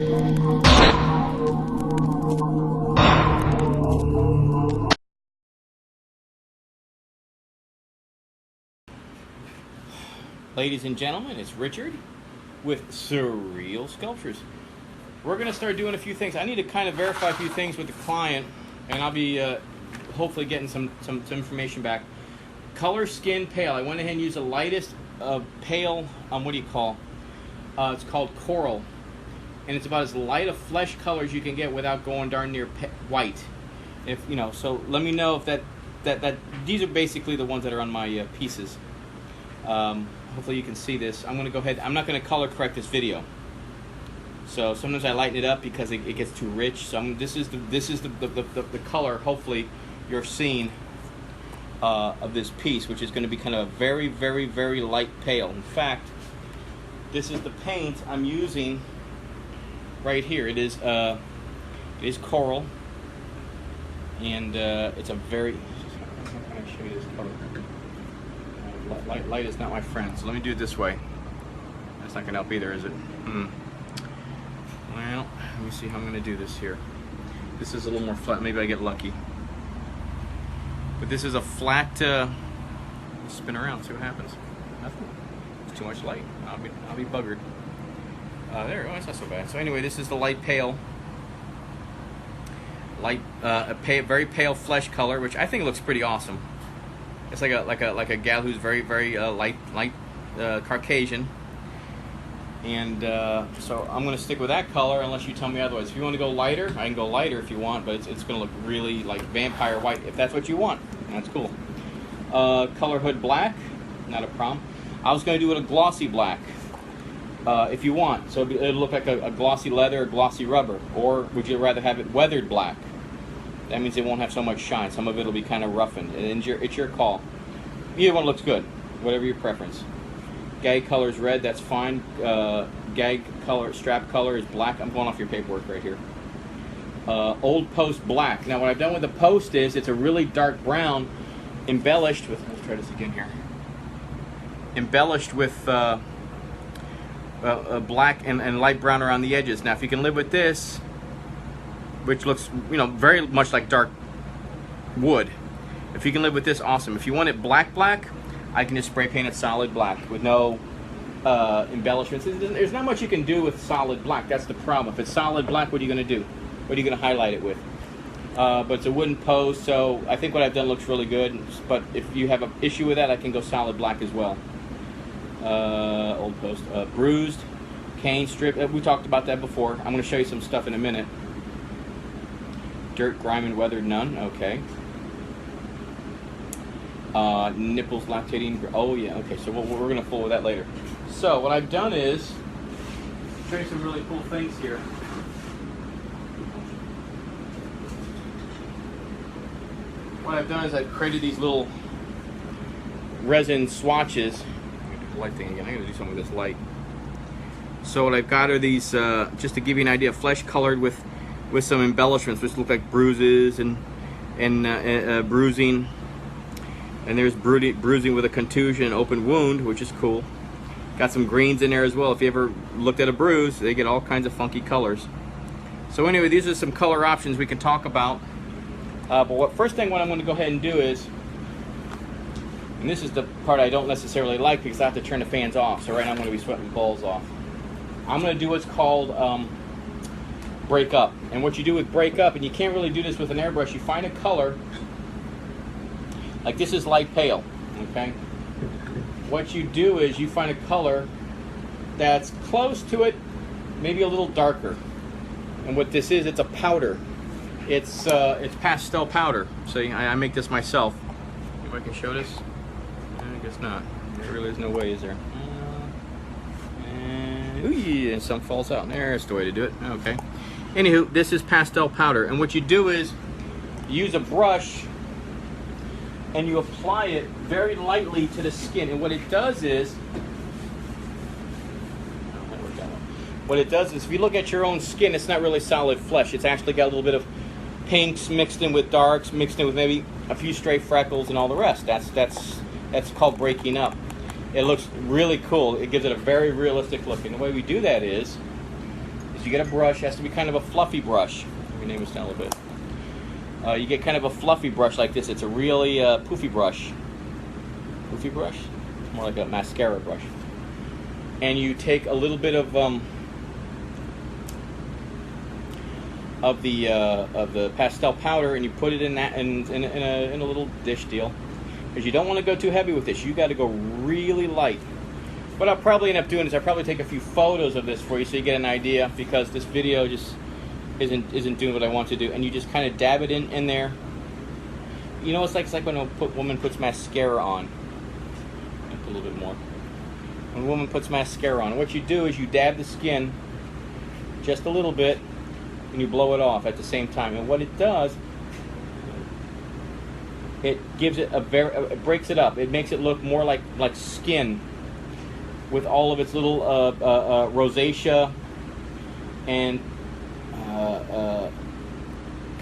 Ladies and gentlemen, it's Richard with Surreal Sculptures. We're going to start doing a few things. I need to kind of verify a few things with the client, and I'll be hopefully getting some information back. Color Skin Pale. I went ahead and used the lightest pale, what do you call? It's called Coral. And it's about as light a flesh color as you can get without going darn near white. If you know, so let me know if that these are basically the ones that are on my pieces. Hopefully you can see this. I'm going to go ahead. I'm not going to color correct this video. So sometimes I lighten it up because it gets too rich. So this is the color. Hopefully you're seeing of this piece, which is going to be kind of a very, very, very light pale. In fact, this is the paint I'm using right here. It is coral, and it's a very. How can I show you this color? Light is not my friend, so let me do it this way. That's not going to help either, is it? Well, let me see how I'm going to do this here. This is a little more flat. Maybe I get lucky. But this is a flat. Spin around, see what happens. Nothing. It's too much light. I'll be buggered. There. Oh, it's not so bad. So anyway, this is the light pale. Very pale flesh color, which I think looks pretty awesome. It's like a gal who's very, very light Caucasian, and so I'm going to stick with that color unless you tell me otherwise. If you want to go lighter, I can go lighter if you want, but it's going to look really like vampire white if that's what you want. That's cool. Color hood black, not a problem. I was going to do it a glossy black if you want, so it'll look like a glossy leather or glossy rubber, or would you rather have it weathered black? That means it won't have so much shine. Some of it will be kind of roughened. And it's your call. Either one looks good, whatever your preference. Gag color is red, that's fine. Gag color, strap color is black. I'm going off your paperwork right here. Old post black. Now what I've done with the post is it's a really dark brown, embellished with, let's try this again here. Embellished with black and light brown around the edges. Now if you can live with this, which looks, very much like dark wood. If you can live with this, awesome. If you want it black, I can just spray paint it solid black with no embellishments. There's not much you can do with solid black. That's the problem. If it's solid black, what are you going to do? What are you going to highlight it with? But it's a wooden post, so I think what I've done looks really good. But if you have an issue with that, I can go solid black as well. Old post. Bruised, cane strip. We talked about that before. I'm going to show you some stuff in a minute. Dirt, grime, and weathered, none. Okay. Nipples lactating. Oh yeah. Okay. So we're gonna fool with that later. So what I've done is show you some really cool things here. What I've done is I've created these little resin swatches. I'm gonna do the light thing again. I'm gonna do something with this light. So what I've got are these, just to give you an idea, flesh colored with some embellishments, which look like bruises and bruising. And there's bruising with a contusion and open wound, which is cool. Got some greens in there as well. If you ever looked at a bruise, they get all kinds of funky colors. So anyway, these are some color options we can talk about. But first thing what I'm going to go ahead and do is, and this is the part I don't necessarily like because I have to turn the fans off. So right now I'm going to be sweating balls off. I'm going to do what's called break up. And what you do with break up, and you can't really do this with an airbrush, you find a color, like this is light pale, okay? What you do is you find a color that's close to it, maybe a little darker. And what this is, it's a powder. It's pastel powder. So I make this myself. If I can show this? I guess not. There really is no way, is there? Ooh, yeah, and some falls out. There's the way to do it. Okay. Anywho, this is pastel powder, and what you do is you use a brush and you apply it very lightly to the skin, and what it does is if you look at your own skin, it's not really solid flesh. It's actually got a little bit of pinks mixed in with darks, mixed in with maybe a few stray freckles and all the rest. That's called breaking up. It looks really cool. It gives it a very realistic look, and the way we do that is is you get a brush. It has to be kind of a fluffy brush. Let me name this down a little bit. You get kind of a fluffy brush like this. It's a really poofy brush. Poofy brush? It's more like a mascara brush. And you take a little bit of the pastel powder, and you put it in that in a little dish deal, because you don't want to go too heavy with this. You got to go really light. What I'll probably end up doing is I'll probably take a few photos of this for you so you get an idea, because this video just isn't doing what I want to do. And you just kind of dab it in there. You know, it's like when a woman puts mascara on. A little bit more. When a woman puts mascara on, what you do is you dab the skin just a little bit, and you blow it off at the same time. And what it does, it gives it it breaks it up. It makes it look more like skin, with all of its little rosacea and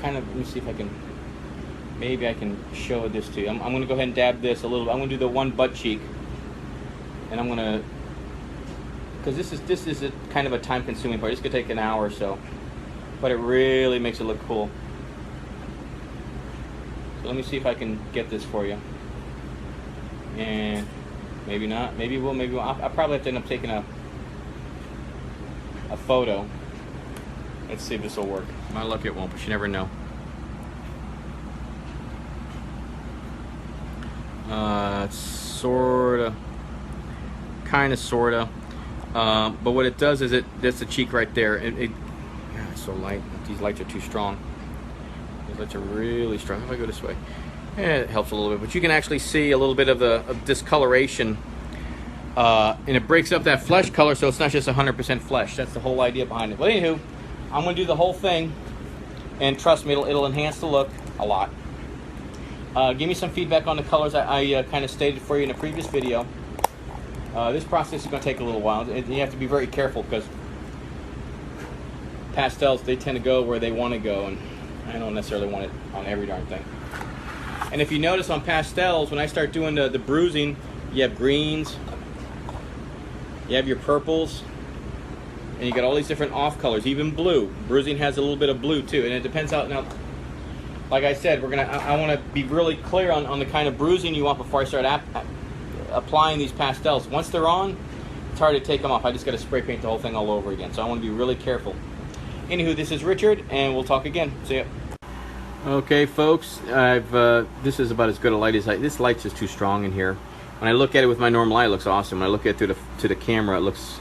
kind of. Let me see if I can. Maybe I can show this to you. I'm going to go ahead and dab this a little. I'm going to do the one butt cheek, and I'm going to, because this is a kind of a time-consuming part. It's going to take an hour or so, but it really makes it look cool. So let me see if I can get this for you. And maybe not. Maybe we'll. Maybe we'll. I'll probably have to end up taking a photo. Let's see if this will work. My luck, it won't, but you never know. Sorta, kinda, sorta. But what it does is that's the cheek right there. It's so light. These lights are too strong. These lights are really strong. If I go this way, it helps a little bit. But you can actually see a little bit of the discoloration, and it breaks up that flesh color, so it's not just 100% flesh. That's the whole idea behind it. But anywho, I'm going to do the whole thing, and trust me, it'll enhance the look a lot. Give me some feedback on the colors I kind of stated for you in a previous video. This process is going to take a little while, and you have to be very careful, because pastels, they tend to go where they want to go, and I don't necessarily want it on every darn thing. And if you notice on pastels, when I start doing the bruising, you have greens, you have your purples, and you got all these different off colors, even blue. Bruising has a little bit of blue too, and it depends how. Now, like I said, I want to be really clear on the kind of bruising you want before I start applying these pastels. Once they're on, it's hard to take them off. I just got to spray paint the whole thing all over again. So I want to be really careful. Anywho, this is Richard, and we'll talk again. See ya. Okay, folks, this is about as good a light as this light's just too strong in here. When I look at it with my normal eye, it looks awesome. When I look at it to the camera, it looks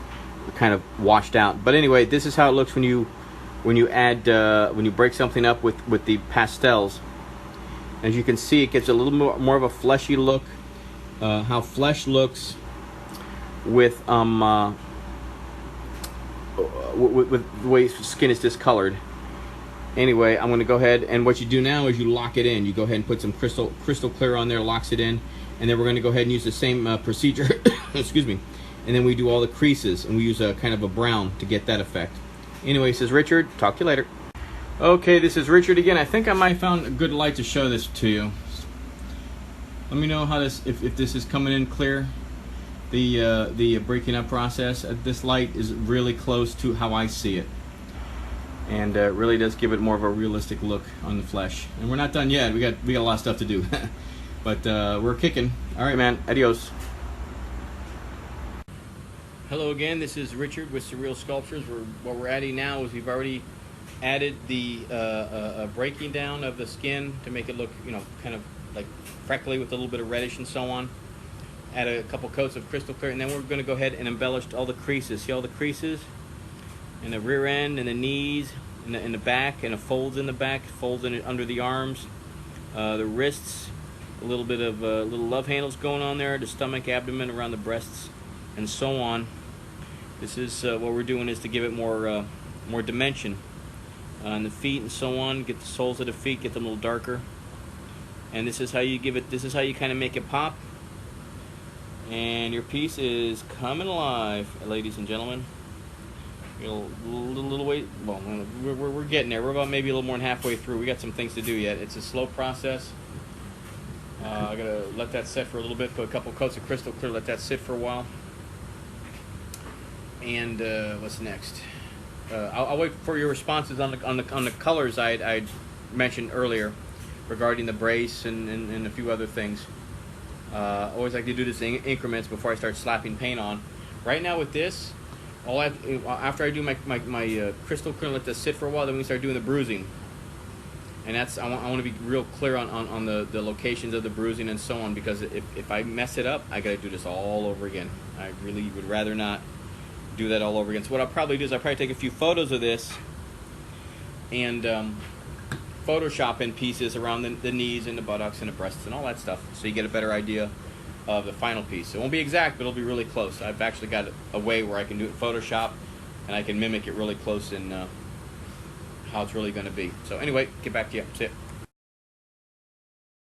kind of washed out. But anyway, this is how it looks when you break something up with the pastels. As you can see, it gives a little more of a fleshy look. How flesh looks with the way skin is discolored. Anyway, I'm going to go ahead, and what you do now is you lock it in. You go ahead and put some crystal clear on there, locks it in, and then we're going to go ahead and use the same procedure. Excuse me. And then we do all the creases, and we use a kind of a brown to get that effect. Anyway, this is Richard. Talk to you later. Okay, this is Richard again. I think I might have found a good light to show this to you. Let me know how if this is coming in clear. The breaking up process. This light is really close to how I see it, and it really does give it more of a realistic look on the flesh. And we're not done yet. We got a lot of stuff to do, but we're kicking. All right, man. Adios. Hello again, this is Richard with Surreal Sculptures. What we're adding now is we've already added the breaking down of the skin to make it look, kind of like freckly with a little bit of reddish and so on. Add a couple coats of crystal clear, and then we're going to go ahead and embellish all the creases. See all the creases? In the rear end, and the knees, in the back, and the folds in the back, folds under the arms, the wrists, a little bit of little love handles going on there, the stomach, abdomen, around the breasts, and so on. This is what we're doing is to give it more dimension on the feet and so on. Get the soles of the feet, get them a little darker, and this is how you give it. This is how you kind of make it pop. And your piece is coming alive, ladies and gentlemen. A little way. Well, we're getting there. We're about maybe a little more than halfway through. We got some things to do yet. It's a slow process. I gotta let that set for a little bit. Put a couple coats of crystal clear. Let that sit for a while. And what's next? I'll wait for your responses on the colors I mentioned earlier regarding the brace and a few other things. Always like to do this in increments before I start slapping paint on. Right now with this, after I do my crystal, we're gonna let this sit for a while. Then we start doing the bruising, and that's I want to be real clear on the locations of the bruising and so on, because if I mess it up, I gotta do this all over again. I really would rather not do that all over again. So what I'll probably do is I'll probably take a few photos of this and Photoshop in pieces around the knees and the buttocks and the breasts and all that stuff, so you get a better idea of the final piece. It won't be exact, but it'll be really close. I've actually got a way where I can do it in Photoshop and I can mimic it really close in how it's really going to be. So anyway, get back to you. See ya.